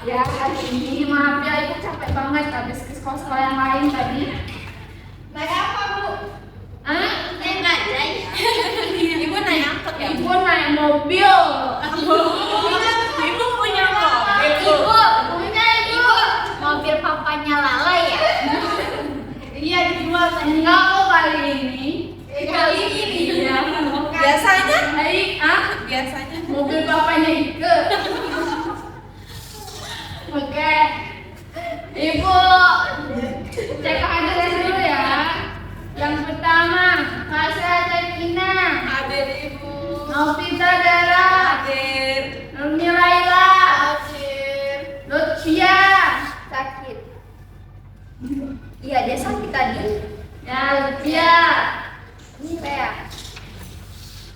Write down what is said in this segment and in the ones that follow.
Ya, hari ini maaf ya, ibu capek banget habis ke sekolah yang lain tadi. Naik apa, Bu? Hah? Naik bajai. Ibu naik angkot ya? Ibu naik mobil. Ibu punya mobil. Ibu punya ibu. Mobil papanya Lala ya? Iya dijual enggak kok kali ini. Kali ini. Iya. Biasanya? Biasanya mobil bapaknya Ike. Oke. Ibu cek address dulu ya. Yang pertama, Kasra Tekina. Hadir Ibu. Novita Dara. Hadir. Nurmi Laila. Hadir. Lutfia. Sakit. Iya, dia sakit tadi. Ya, Lutfia. Ini Lea.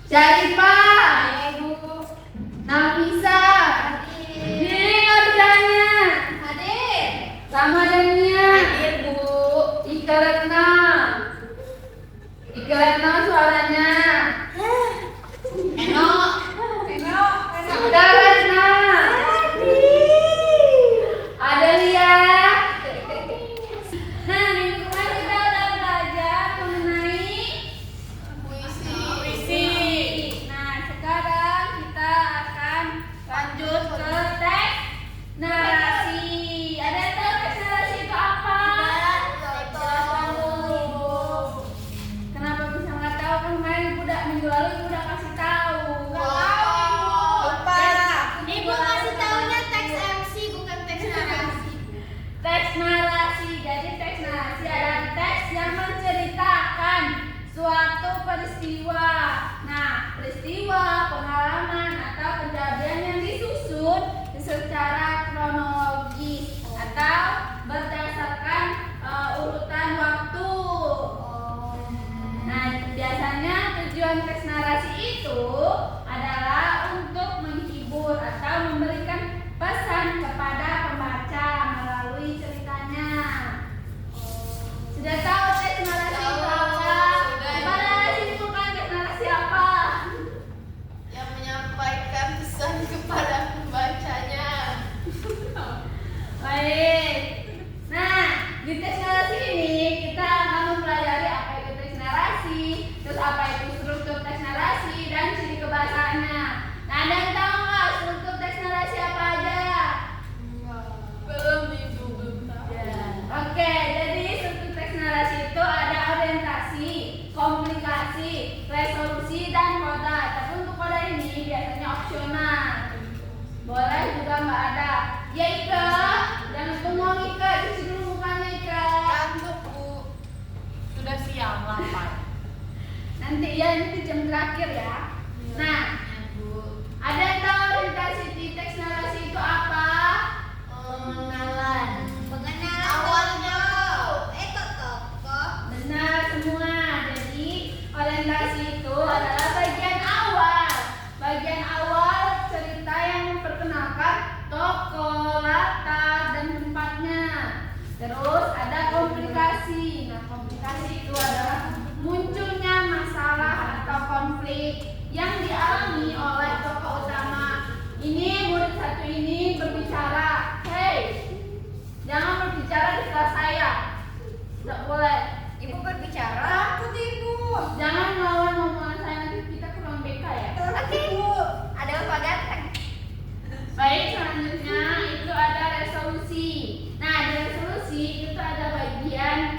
Syarifah. Ibu. Nafisa. Hadir. Ini kerjanya. Hadir. Ramadhania. Hadir, Bu. Ika Retna. Ika Retna suaranya. Eno. Eno. Ika Retna. Adelia. Nah, minggu kemarin kita udah belajar mengenai Puisi. Nah, sekarang kita akan lanjut ke teks narasi. Ada yang tahu teks narasi itu apa? Kenapa bisa nggak tahu? Kan kemarin ibu udah minggu lalu ibu udah kasih tahu. Ibu kasih taunya teks MC bukan teks narasi. Teks narasi. Jadi teks narasi adalah teks yang menceritakan suatu peristiwa. Nah, peristiwa, pengalaman atau kejadian yang disusun secara kronologis atau berdasarkan urutan waktu. Nah, biasanya tujuan teks narasi itu adalah untuk menghibur atau memberikan pesan kepada pembaca melalui ceritanya. Sudah tahu teks narasi itu apa? Coba narasi bukan teks narasi apa? Yang menyampaikan pesan kepada pembacanya. Baik. Nah, di teks narasi ini kita akan mempelajari apa itu teks narasi, terus apa itu struktur teks narasi dan ciri kebahasaannya. Nah, ada yang tahu nggak struktur teks narasi apa aja? Belum Ibu, belum tahu. Oke, jadi struktur teks narasi itu ada orientasi, komunikasi, resolusi, dan koda. Tapi untuk koda ini biasanya opsional. Boleh juga nggak ada. Ya Ika, jangan bengong Ika, cuci dulu mukanya Ika. Ngantuk, Bu. Sudah siang, lapar. Nanti jam terakhir ya. Nah, ada yang tahu orientasi di teks narasi itu apa? Pengenalan. Awalnya. Tokoh. Benar semua. Jadi orientasi itu adalah bagian awal. Bagian awal cerita yang memperkenalkan tokoh, latar, dan tempatnya. Terus ada komplikasi. Nah, komplikasi itu adalah munculnya masalah atau konflik yang dialami oleh tokoh utama. Ini murid satu ini berbicara, "Hei, jangan berbicara di kelas saya. Tidak boleh. Ibu berbicara. Takut, Ibu. Jangan melawan omongan saya, nanti kita kurang BK ya." Oke, Bu. Ada apa ganteng? Baik, selanjutnya itu ada resolusi. Nah, di resolusi itu adalah bagian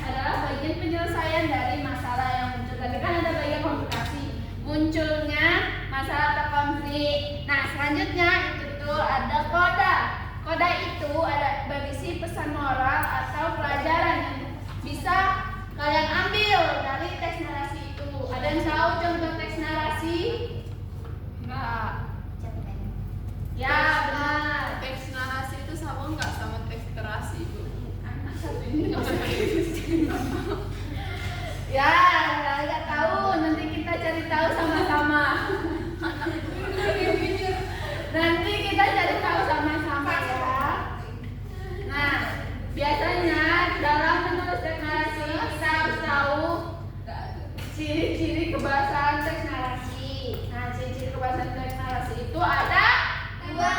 penyelesaian dari masalah yang muncul. Tadi kan ada bagian komplikasi, munculnya masalah atau konflik. Nah, selanjutnya itu tuh ada koda. Koda itu ada berisi pesan moral atau pelajaran yang bisa kalian ambil dari teks narasi itu. Ada yang tahu contoh teks narasi? Enggak. Ya, benar. Teks narasi itu sama nggak sama teks terasi, Bu? Anak satu ini nggak usah ya, nggak tahu. Nanti kita cari tahu sama-sama. Nanti kita cari tahu sama-sama ya. Nah, biasanya dalam menulis teks narasi kita harus tahu ciri-ciri kebahasaan teks narasi. Nah, ciri-ciri kebahasaan teks narasi itu ada dua.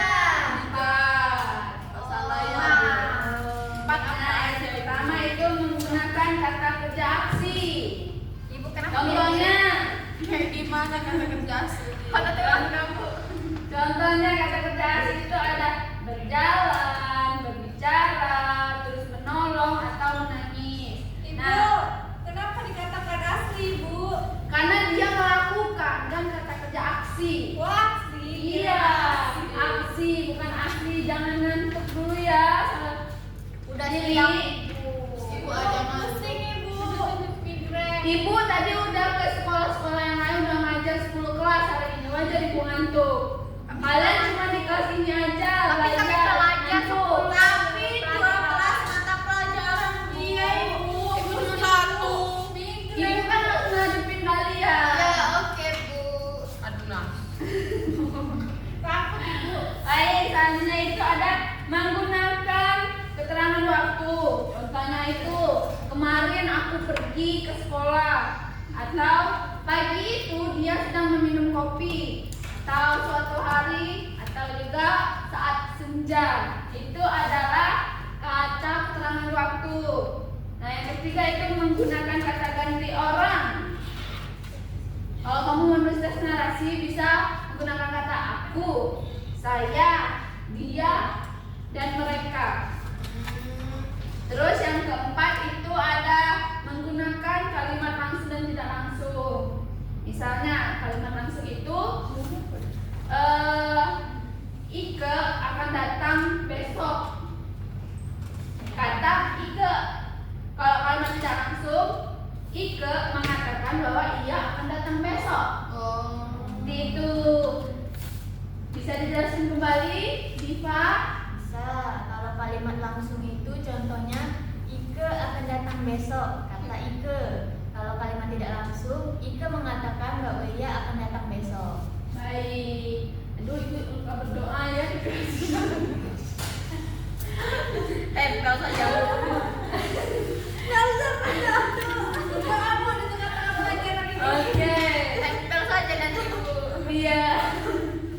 Ibu ada pusing ibu. Ibu tadi udah ke sekolah-sekolah yang lain udah ngajar 10 kelas hari ini wajar ibu ngantuk. Kalian cuma di kelas ini aja. Tapi kami belajar, belajar ngantuk. tapi 12 mata pelajaran. Iya ibu. Ibu satu. Ibu kan harus ngadepin kalian. Ya oke bu. Aduh nah. Takut ibu. Baik, selanjutnya itu ada menggunakan keterangan waktu. Contohnya itu kemarin aku pergi ke sekolah, atau pagi itu dia sedang meminum kopi, atau suatu hari, atau juga saat senja. Itu adalah kata keterangan waktu. Nah, yang ketiga itu menggunakan kata ganti orang. Kalau kamu menulis teks narasi bisa menggunakan kata aku, saya, dia, dan mereka. Terus yang keempat itu ada menggunakan kalimat langsung dan tidak langsung. Misalnya kalimat langsung itu Ike akan datang besok. Kata Ike. Kalau kalimat tidak langsung, Ike mengatakan bahwa ia akan datang besok. Seperti itu. Bisa dijelaskan kembali, Diva? Bisa. Kalau kalimat langsung itu contohnya Ike akan datang besok, kata Ike. Kalau kalimat tidak langsung, Ike mengatakan bahwa ia akan datang besok. Baik. Aduh, ibu lupa berdoa ya. Tempel saja. Nggak usah berdoa. Kamu di tengah-tengah pelajaran ini. Oke. Tempel saja nanti bu. Iya.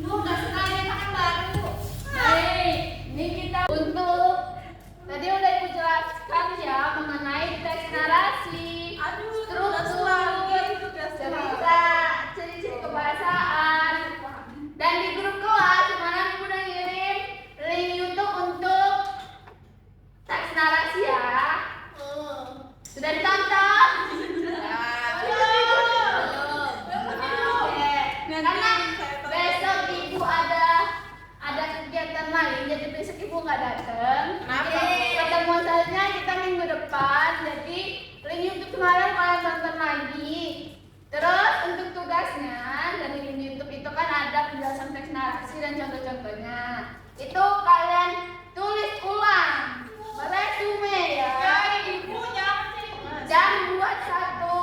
Bu, nggak sekali makan baru. Baik. Ini kita untuk tadi udah ibu jelaskan ya mengenai teks narasi, struktur, cerita, ciri-ciri kebahasaan. Dan di grup kelas semalam ibu udah ngirim link YouTube untuk teks narasi ya. Sudah ditonton? Karena besok ibu ada kegiatan lain, jadi besok ibu nggak datang. Kenapa? Pertemuan selanjutnya kita minggu depan, jadi link YouTube semalam kalian tonton lagi. Terus untuk tugasnya dari link YouTube itu kan ada penjelasan teks narasi dan contoh-contohnya. Itu kalian tulis ulang, resume ya. Ibu jangan Dan buat satu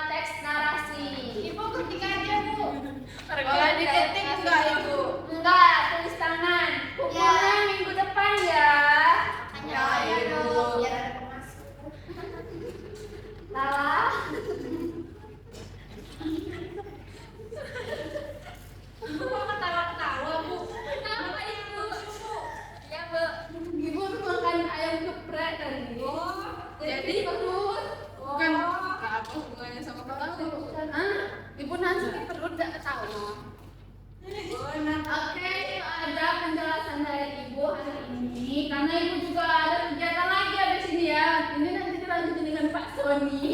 teks narasi. Ibu ketik aja bu. Kalau diketik enggak ibu? Enggak, tulis tangan. Kumpulnya Ya. minggu depan ya. Hanya Ya, aja Ibu. dong, biar ada pemasukan. Lala. Ibu kok ketawa-ketawa bu? Kenapa ibu? Ya, Bu. Ibu tuh makan ayam geprek tadi. Jadi perut. Bukan. Enggak apa hubungannya sama ketawa. Ibu nanti perut enggak ketawa. Oke, itu ada penjelasan dari ibu hari ini. Karena ibu juga ada kegiatan lagi habis ini ya. Ini nanti dilanjutin dengan Pak Sony.